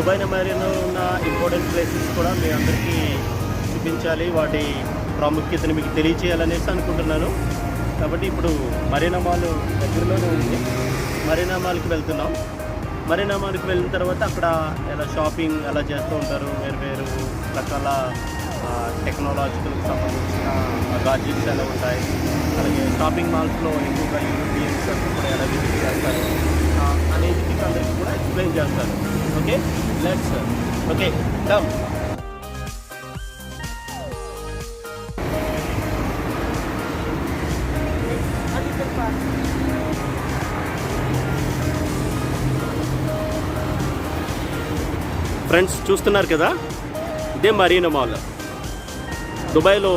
Dubai మరీలో ఉన్న important places కూడా మీ అందరికీ చూపించాలి, వాటి ప్రాముఖ్యతను మీకు తెలియచేయాలనేసి అనుకుంటున్నాను. కాబట్టి ఇప్పుడు మరీనా మాల్ దగ్గరలోనే ఉంది. మరీనా మాల్కి వెళ్తున్నాం. మరీనా మాల్కి వెళ్ళిన తర్వాత అక్కడ ఎలా షాపింగ్ ఎలా చేస్తూ ఉంటారు, వేరు రకాల టెక్నాలజికల్కి సంబంధించిన గాడ్జెట్స్ ఎలా ఉంటాయి, అలాగే షాపింగ్ మాల్స్లో ఎక్కువగా యూరోపియన్స్ కూడా ఎలా విజిట్ చేస్తారు అనేది మీకు అందరికీ కూడా ఎక్స్ప్లెయిన్ చేస్తారు. Okay, let's okay come. Friends చూస్తున్నారు కదా, ఇదే మరీనా మాల్. దుబాయ్లో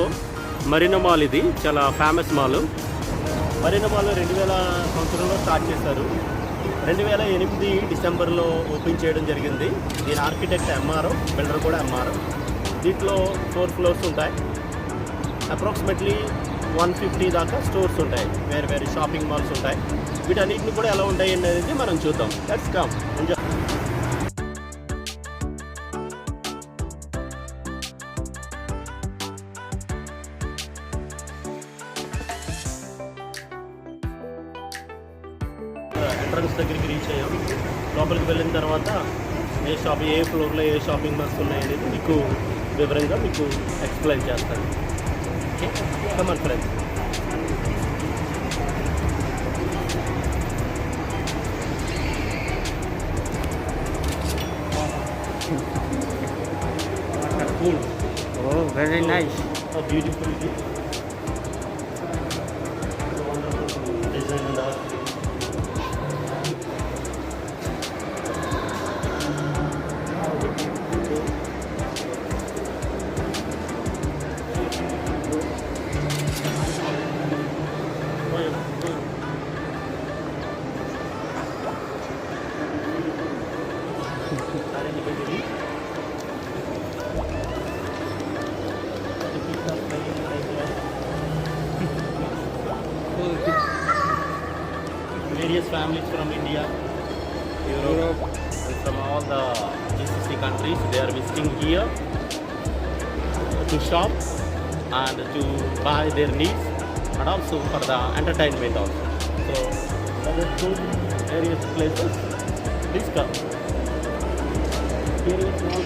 మరీనా మాల్ ఇది చాలా ఫేమస్ మాల్. మరీనా మాల్ 2000 సంవత్సరంలో స్టార్ట్ చేశారు. 2008 డిసెంబర్లో ఓపెన్ చేయడం జరిగింది. దీని ఆర్కిటెక్ట్ ఎంఆర్ఓ, బిల్డర్ కూడా ఎంఆర్ఓ. దీంట్లో 4 ఫ్లోర్స్ ఉంటాయి. అప్రాక్సిమేట్లీ 150 దాకా స్టోర్స్ ఉంటాయి, వేరే షాపింగ్ మాల్స్ ఉంటాయి. వీటన్నిటిని కూడా ఎలా ఉంటాయి అనేది మనం చూద్దాం. Let's come enjoy. ఎంట్రన్స్ దగ్గరికి రీచ్ అయ్యాం. లోపలికి వెళ్ళిన తర్వాత ఏ ఫ్లోర్లో ఏ షాపింగ్ మాల్స్ ఉన్నాయనేది మీకు వివరంగా మీకు ఎక్స్ప్లెయిన్ చేస్తాను. Okay, come on friends. Oh, very nice. How beautiful it is. Design and art. Various families from India, Europe, and from all the GCC countries, they are visiting here to shop and to buy their needs, and also for the entertainment also. So that is two various places. Please come. Here is small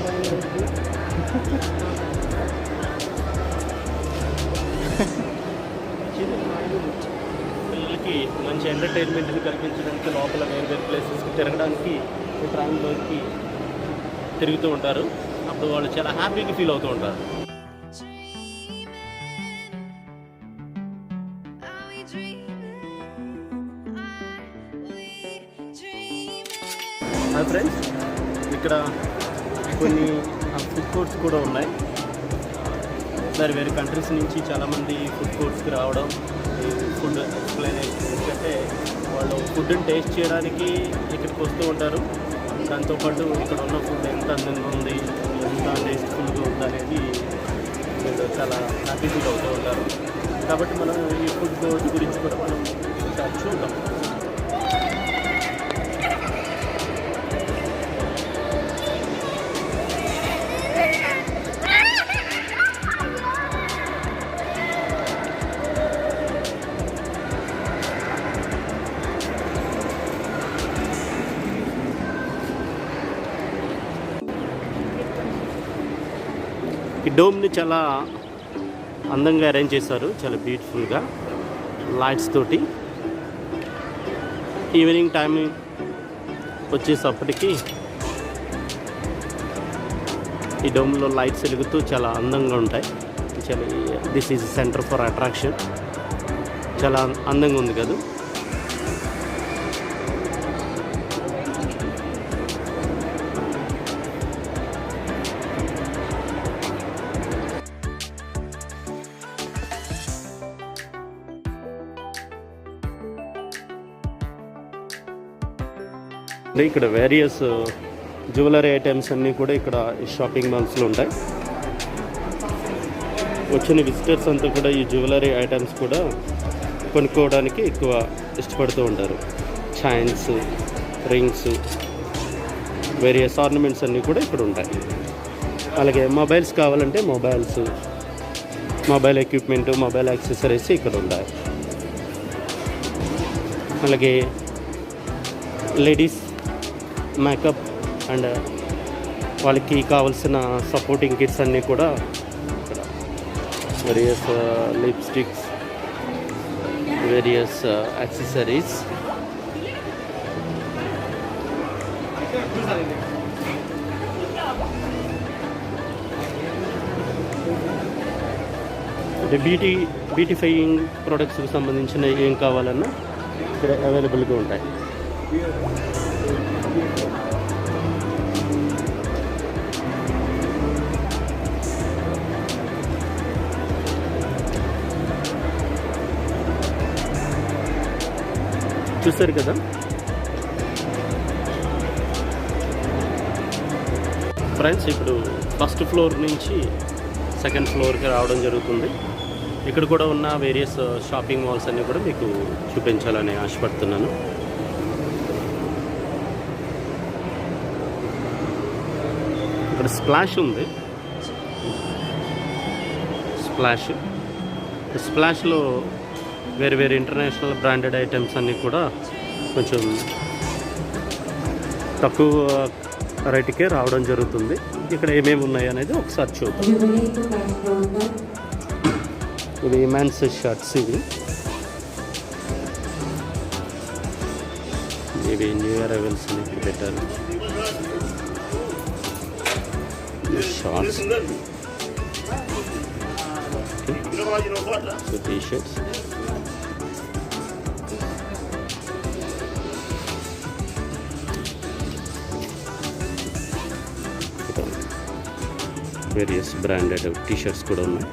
పిల్లలకి మంచి ఎంటర్టైన్మెంట్ని కల్పించడానికి లోపల వేరు ప్లేసెస్కి తిరగడానికి ట్రావెల్లోకి తిరుగుతూ ఉంటారు. అప్పుడు వాళ్ళు చాలా హ్యాపీగా ఫీల్ అవుతూ ఉంటారు. హాయ్ ఫ్రెండ్స్, ఇక్కడ కొన్ని ఫుడ్ కోర్ట్స్ కూడా ఉన్నాయి. వేరే కంట్రీస్ నుంచి చాలామంది ఫుడ్ కోర్ట్స్కి రావడం, ఫుడ్ ఎక్స్ప్లెయినేషన్, ఎందుకంటే వాళ్ళు ఫుడ్ని టేస్ట్ చేయడానికి ఇక్కడికి వస్తూ ఉంటారు. దాంతోపాటు ఇక్కడ ఉన్న ఫుడ్ ఎంత అందంగా ఉంది, ఎంత టేస్ట్ఫుల్గా ఉంది అనేది వీళ్ళు చాలా హ్యాపీ ఫీల్ అవుతూ ఉంటారు. కాబట్టి మనం ఈ ఫుడ్ కోర్ట్ గురించి కూడా మనం ఒకసారి చూద్దాం. ఈ డోమ్ని చాలా అందంగా అరేంజ్ చేశారు, చాలా బ్యూటిఫుల్గా లైట్స్ తోటి. ఈవినింగ్ టైం వచ్చేసప్పటికి ఈ డోమ్లో లైట్స్ వెలుగుతూ చాలా అందంగా ఉంటాయి. చాలా this is centre for attraction. చాలా అందంగా ఉంది కదా. ఇక్కడ వేరియస్ జ్యువెలరీ ఐటమ్స్ అన్నీ కూడా ఇక్కడ షాపింగ్ మాల్స్లో ఉంటాయి. వచ్చిన విజిటర్స్ అంతా కూడా ఈ జ్యువెలరీ ఐటమ్స్ కూడా కొనుక్కోవడానికి ఎక్కువ ఇష్టపడుతూ ఉంటారు. చైన్స్, రింగ్స్, వేరియస్ ఆర్నమెంట్స్ అన్నీ కూడా ఇక్కడ ఉంటాయి. అలాగే మొబైల్స్ కావాలంటే mobiles, mobile equipment, mobile accessories ఇక్కడ ఉంటాయి. అలాగే లేడీస్ మేకప్ అండ్ వాళ్ళకి కావాల్సిన సపోర్టింగ్ కిట్స్ అన్నీ కూడా ఇక్కడ వేరియస్ లిప్స్టిక్స్, వేరియస్ యాక్సెసరీస్. అంటే బ్యూటిఫైయింగ్ ప్రోడక్ట్స్కి సంబంధించిన ఏం కావాలన్నా ఇక్కడ అవైలబుల్గా ఉంటాయి. చూస్తారు కదా, ఫ్రెండ్స్ ఇప్పుడు ఫస్ట్ ఫ్లోర్ నుంచి సెకండ్ ఫ్లోర్కి రావడం జరుగుతుంది. ఇక్కడ కూడా ఉన్న వేరియస్ షాపింగ్ మాల్స్ అన్నీ కూడా మీకు చూపించాలని ఆశపడుతున్నాను. ఇక్కడ స్ప్లాష్ ఉంది. స్ప్లాష్లో వేరే వేరే ఇంటర్నేషనల్ బ్రాండెడ్ ఐటమ్స్ అన్నీ కూడా కొంచెం తక్కువ రేటుకే రావడం జరుగుతుంది. ఇక్కడ ఏమేమి ఉన్నాయి అనేది ఒకసారి చూద్దాం. ఇది మెన్స్ షర్ట్స్, ఇవి న్యూ ఇయర్ అవెల్స్ అని ఇక్కడ పెట్టారు. Shorts, T shirts, various branded T shirts కూడా ఉన్నాయి.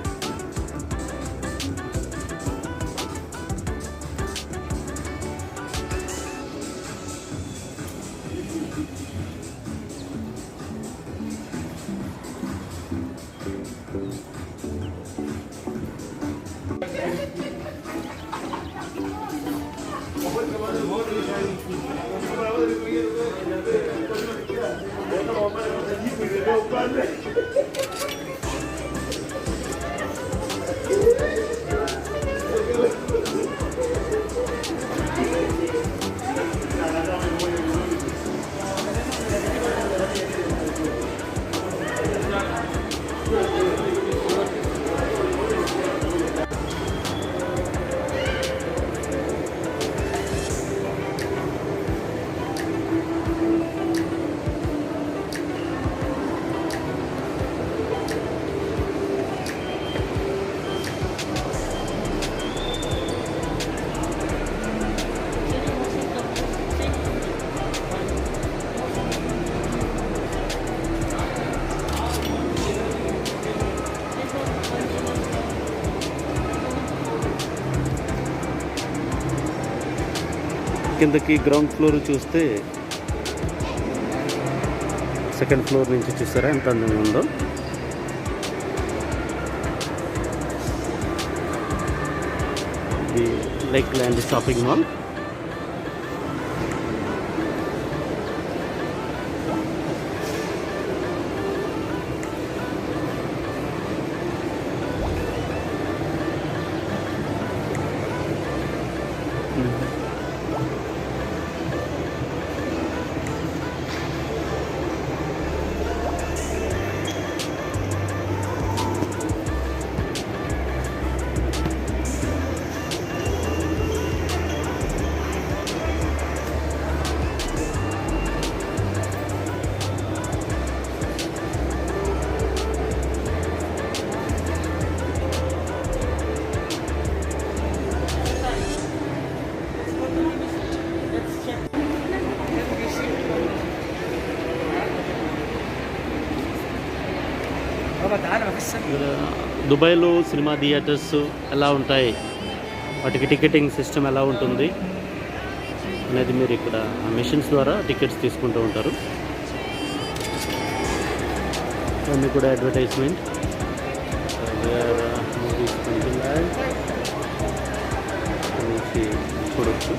కిందకి గ్రౌండ్ ఫ్లోర్ చూస్తే సెకండ్ ఫ్లోర్ నుంచి చూస్తారా ఎంత అందంగా ఉందో. ఇది లైక్ ల్యాండ్ షాపింగ్ మాల్. దుబాయ్లో సినిమా థియేటర్స్ ఎలా ఉంటాయి, వాటికి టికెటింగ్ సిస్టమ్ ఎలా ఉంటుంది అనేది మీరు ఇక్కడ మెషిన్స్ ద్వారా టికెట్స్ తీసుకుంటూ ఉంటారు. అన్నీ కూడా అడ్వర్టైజ్మెంట్ మూవీస్ నుంచి చూడవచ్చు.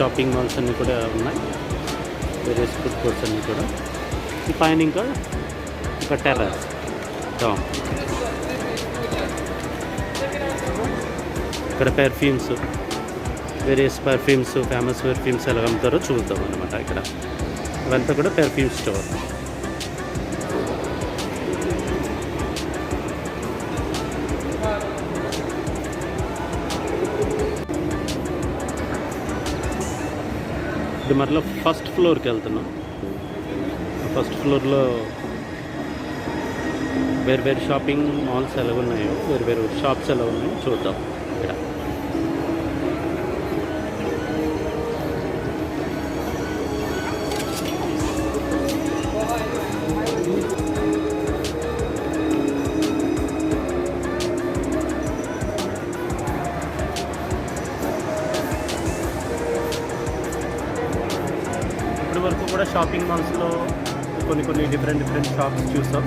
షాపింగ్ మాల్స్ అన్నీ కూడా ఉన్నాయి, వేరియస్ ఫుడ్ కోర్ట్స్ అన్నీ కూడా. ఈ పైన ఇంకా ఒక టెర్రస్ టామ్, ఇక్కడ perfumes, various perfumes, famous perfumes ఎలా అమ్ముతారో చూద్దాం అనమాట. ఇక్కడ ఇవంతా కూడా పెర్ఫ్యూమ్ స్టోర్. ఇది మరలా ఫస్ట్ ఫ్లోర్కి వెళ్తున్నాం. ఫస్ట్ ఫ్లోర్లో వేరు వేరు షాపింగ్ మాల్స్ ఎలా ఉన్నాయో, వేరు వేరు షాప్స్ ఎలా ఉన్నాయో చూద్దాం. ఇక్కడ ఇప్పటి వరకు కూడా షాపింగ్ మాల్స్లో కొన్ని డిఫరెంట్ షాప్స్ చూసాం.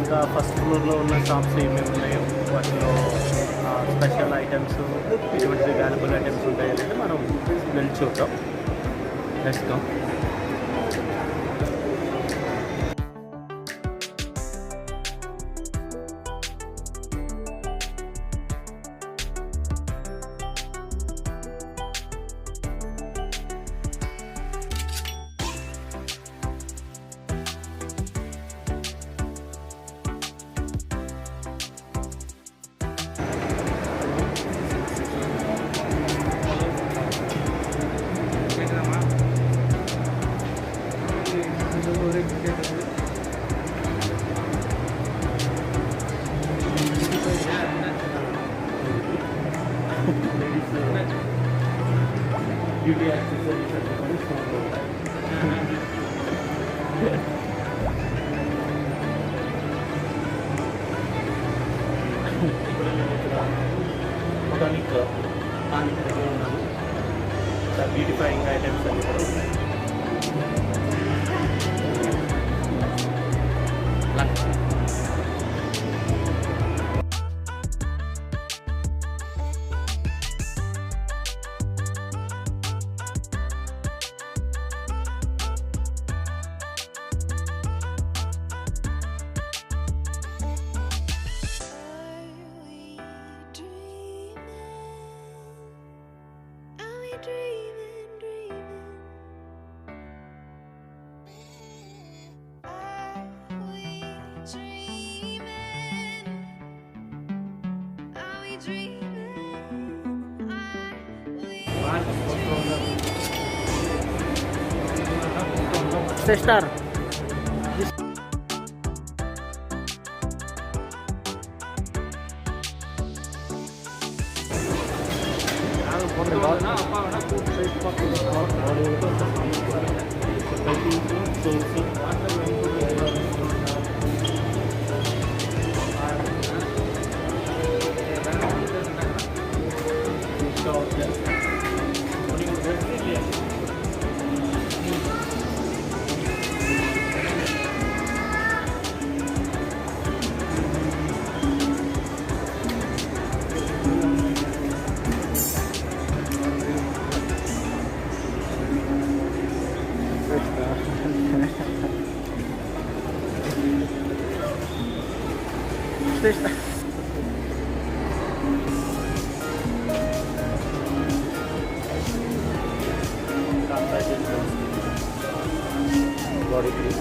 ఇంకా ఫస్ట్ ఫ్లోర్లో ఉన్న షాప్స్ ఏమేమి ఉన్నాయో, వాటిలో స్పెషల్ ఐటమ్స్, ఎటువంటి వాల్యుబుల్ ఐటమ్స్ ఉంటాయి అనేది మనం వెళ్ళి చూద్దాం. Let's go. బ్యూటీ యాక్సెసరీస్ అన్నీ కూడా స్టాక్లో ఉంటాయి. ఆర్గానిక్ దగ్గర ఉన్నాను. బ్యూటిఫైయింగ్ ఐటమ్స్ అన్నీ కూడా ఉన్నాయి. Star. Star. Body cream.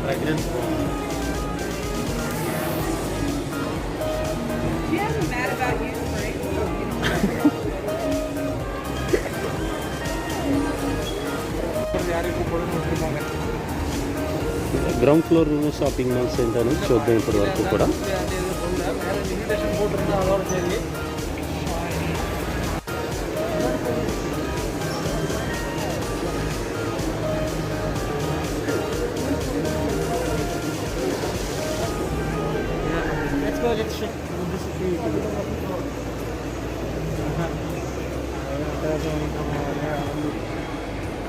Fragrance. She hasn't mad about you for ground floor shopping malls ఏంటనేది చూద్దాం ఇప్పటి వరకు కూడా. Let's go. Let's check. This is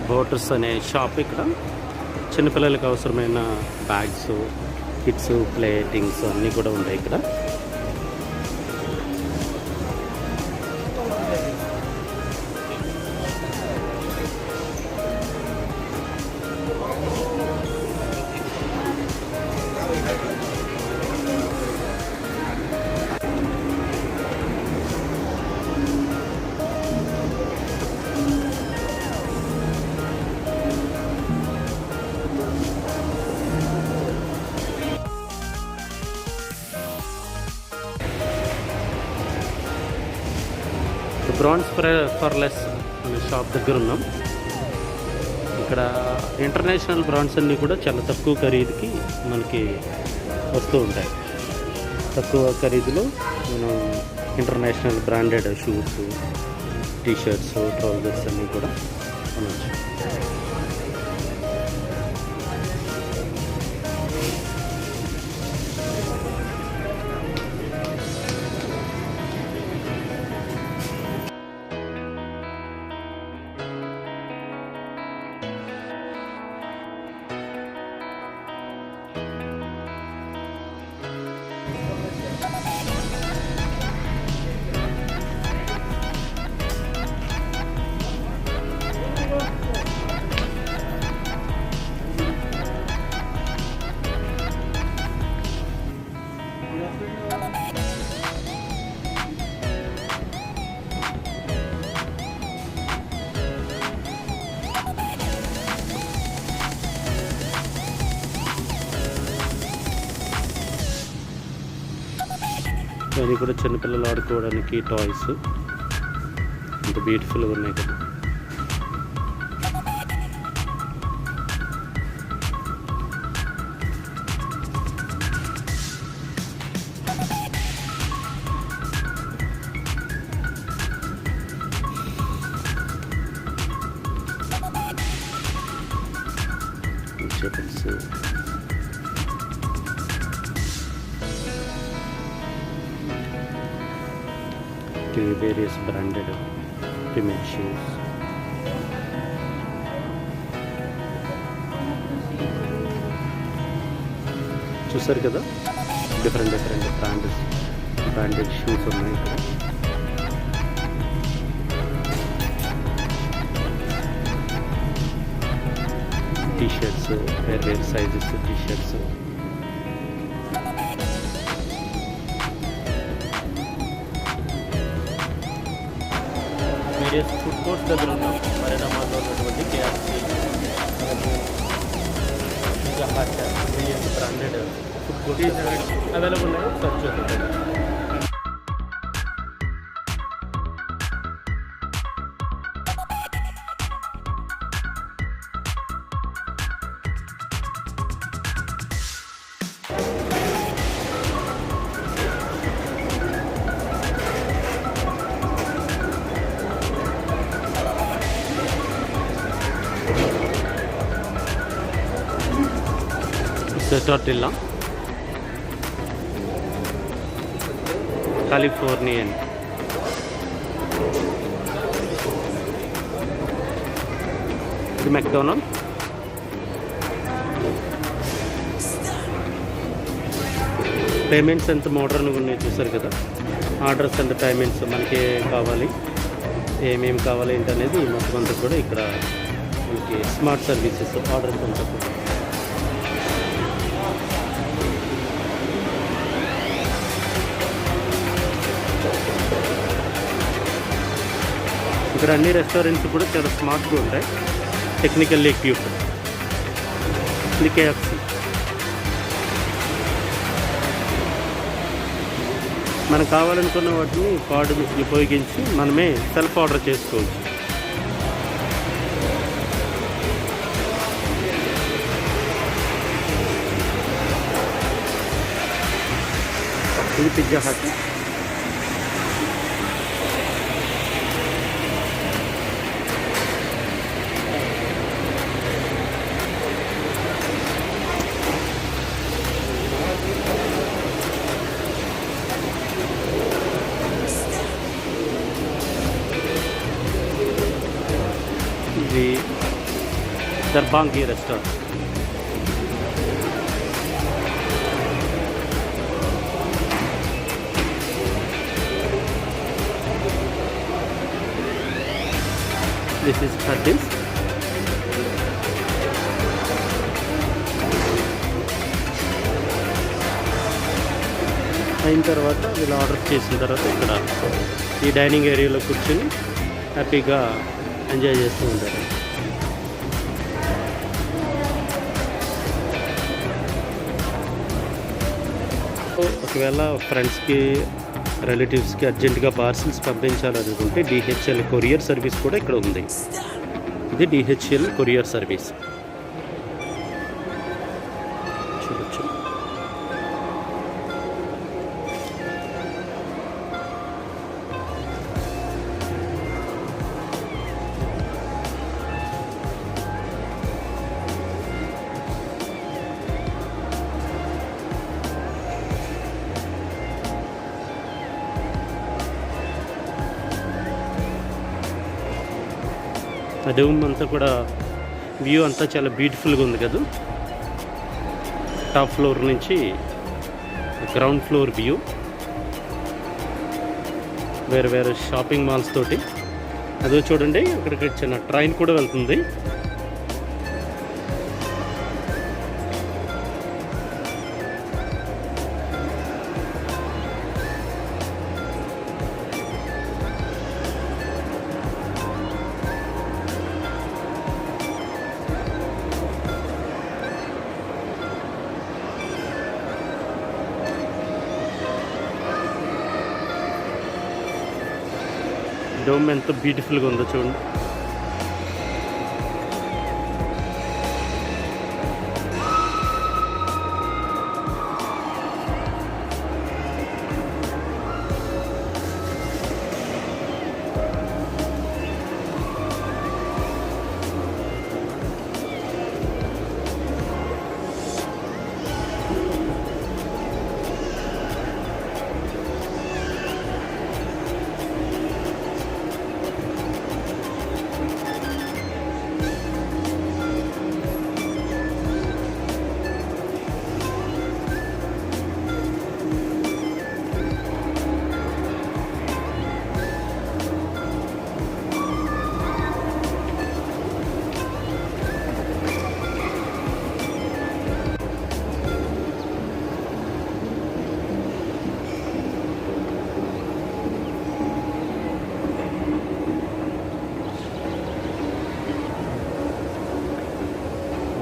బోటర్స్ అనే షాప్ ఇక్కడ చిన్నపిల్లలకి అవసరమైన బ్యాగ్స్, కిట్స్, ప్లేటింగ్స్ అన్నీ కూడా ఉంటాయి ఇక్కడ. బ్రాండ్స్ ఫర్ లెస్ అనే షాప్ దగ్గర ఉన్నాం. ఇక్కడ ఇంటర్నేషనల్ బ్రాండ్స్ అన్నీ కూడా చాలా తక్కువ ఖరీదుకి మనకి వస్తూ ఉంటాయి. తక్కువ ఖరీదులో మనం international branded shoes, T shirts, trousers అన్నీ కూడా కొనవచ్చు. ఇవన్నీ కూడా చిన్నపిల్లలు ఆడుకోవడానికి టాయ్స్ ఎంత బ్యూటిఫుల్గా ఉన్నాయి కదా. Vegetables, various branded female shoes. చూసారు కదా, డిఫరెంట్ బ్రాండెడ్ షూస్ ఉన్నాయి ఇక్కడ. T shirts, wear sizes T shirts. Food courts దగ్గర ఉన్నాం. మరీనా మాల్లో ఉన్నటువంటి KFC, pizza hut, branded food courts available ఉన్నాయి. సర్చ్ చేద్దాం. tortilla, Californian, ఇది మెక్డొనాల్డ్. పేమెంట్స్ ఎంత మోడర్న్గా ఉన్నాయి చూసారు కదా. ఆర్డర్స్ అండ్ పేమెంట్స్ మనకి కావాలి, ఏమేమి కావాలి ఏంటనేది మొత్తం అంతా కూడా ఇక్కడ మనకి స్మార్ట్ సర్వీసెస్ ఆర్డర్స్ అంతా కూడా. ఇక్కడ అన్ని రెస్టారెంట్స్ కూడా చాలా స్మార్ట్గా ఉంటాయి, టెక్నికల్లీ ఎక్విప్డ్. ఇది కేఎఫ్సి. మనకు కావాలనుకున్న వాటిని కార్డు ఉపయోగించి మనమే సెల్ఫ్ ఆర్డర్ చేసుకోవచ్చు. ఇది pizza Hut. Darbangi restaurant. This is Hadis. అయిన తర్వాత వీళ్ళు ఆర్డర్ చేసిన తర్వాత ఇక్కడ ఈ డైనింగ్ ఏరియాలో కూర్చొని హ్యాపీగా ఎంజాయ్ చేస్తూ ఉంటారు. ఒకవేళ ఫ్రెండ్స్కి రిలేటివ్స్కి అర్జెంటుగా పార్సిల్స్ పంపించాలనుకుంటే డిహెచ్ఎల్ కొరియర్ సర్వీస్ కూడా ఇక్కడ ఉంది. ఇది డిహెచ్ఎల్ కొరియర్ సర్వీస్ చూడొచ్చు. ఆ రూమ్ అంతా కూడా వ్యూ అంతా చాలా బ్యూటిఫుల్గా ఉంది కదా. టాప్ ఫ్లోర్ నుంచి గ్రౌండ్ ఫ్లోర్ వ్యూ, వేరే వేరే షాపింగ్ మాల్స్ తోటి. అదో చూడండి, అక్కడికి చిన్న ట్రైన్ కూడా వెళ్తుంది. డోమ్ ఎంత బ్యూటిఫుల్గా ఉందో చూడండి.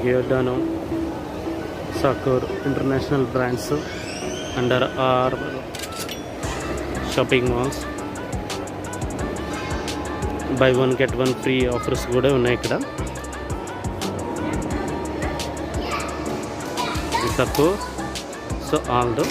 Giordano, Sacoor international brands, Under Armour shopping malls, buy one get one free offers కూడా ఉన్నాయి ఇక్కడ. సాకోర్, సో ఆల్దో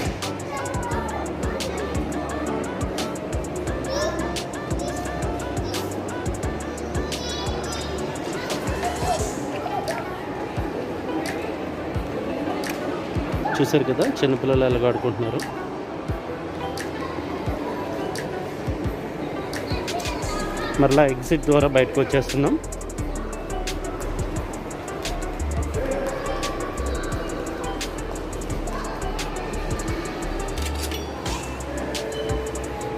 చూసారు కదా, చిన్నపిల్లలు ఎలాగ ఆడుకుంటున్నారు. మరలా ఎగ్జిట్ ద్వారా బయటకు వచ్చేస్తున్నాం.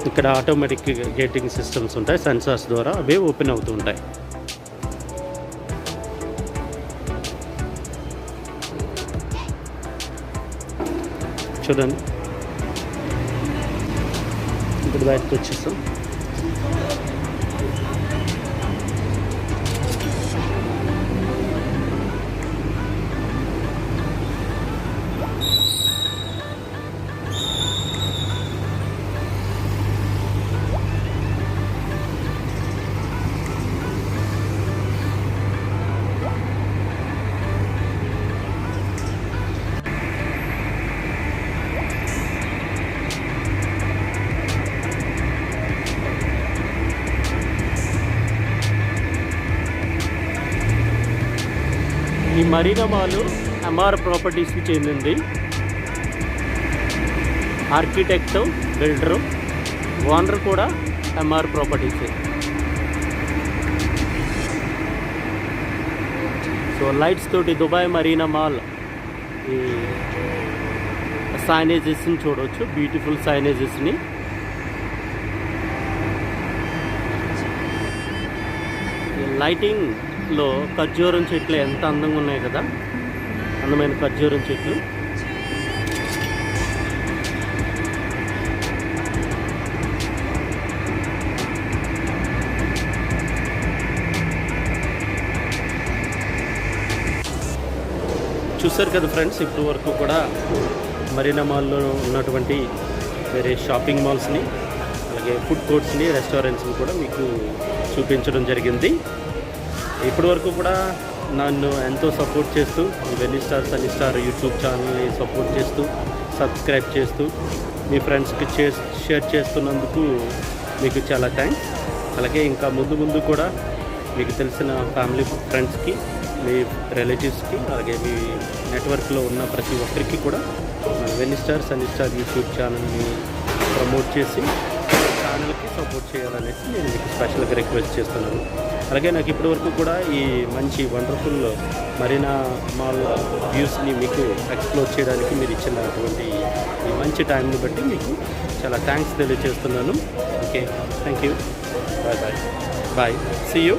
ఇక్కడ ఆటోమేటిక్ గేటింగ్ సిస్టమ్స్ ఉంటాయి, సెన్సార్స్ ద్వారా అవే ఓపెన్ అవుతూ ఉంటాయి. చూడండి, ఇప్పుడు బయటకు వచ్చేస్తాం. ఈ మరీనా మాల్ ఎంఆర్ ప్రాపర్టీస్కి చెందింది. ఆర్కిటెక్ట్, బిల్డరు, ఓనర్ కూడా Emaar properties. So so lights తోటి దుబాయ్ మరీనా మాల్ ఈ సైనేజెస్ని చూడవచ్చు, బ్యూటిఫుల్ సైనేజెస్ని. లైటింగ్లో ఖర్జూరం చెట్లు ఎంత అందంగా ఉన్నాయి కదా, అందమైన ఖర్జూరం చెట్లు. చూసారు కదా ఫ్రెండ్స్, ఇప్పటి వరకు కూడా మరీనా మాల్లో ఉన్నటువంటి వేరే షాపింగ్ మాల్స్ని, అలాగే ఫుడ్ కోర్ట్స్ని, రెస్టారెంట్స్ని కూడా మీకు చూపించడం జరిగింది. ఇప్పటి వరకు కూడా నన్ను ఎంతో సపోర్ట్ చేస్తూ వెన్నీ స్టార్ సన్నీ స్టార్ యూట్యూబ్ ఛానల్ని సపోర్ట్ చేస్తూ, సబ్స్క్రైబ్ చేస్తూ, మీ ఫ్రెండ్స్కి షేర్ చేస్తున్నందుకు మీకు చాలా థ్యాంక్స్. అలాగే ఇంకా ముందు ముందు కూడా మీకు తెలిసిన ఫ్యామిలీ ఫ్రెండ్స్కి, మీ రిలేటివ్స్కి, అలాగే మీ నెట్వర్క్లో ఉన్న ప్రతి ఒక్కరికి కూడా మన వెన్నీ స్టార్ సన్నీ స్టార్ యూట్యూబ్ ఛానల్ని ప్రమోట్ చేసి ఛానల్కి సపోర్ట్ చేయాలనేసి నేను మీకు స్పెషల్గా రిక్వెస్ట్ చేస్తున్నాను. అలాగే నాకు ఇప్పటి వరకు కూడా ఈ మంచి వండర్ఫుల్ మరీనా మాల్ వ్యూస్ని మీకు ఎక్స్ప్లోర్ చేయడానికి మీరు ఇచ్చినటువంటి ఈ మంచి టైంని బట్టి మీకు చాలా థ్యాంక్స్ తెలియజేస్తున్నాను. Okay, thank you. Bye bye bye, see you.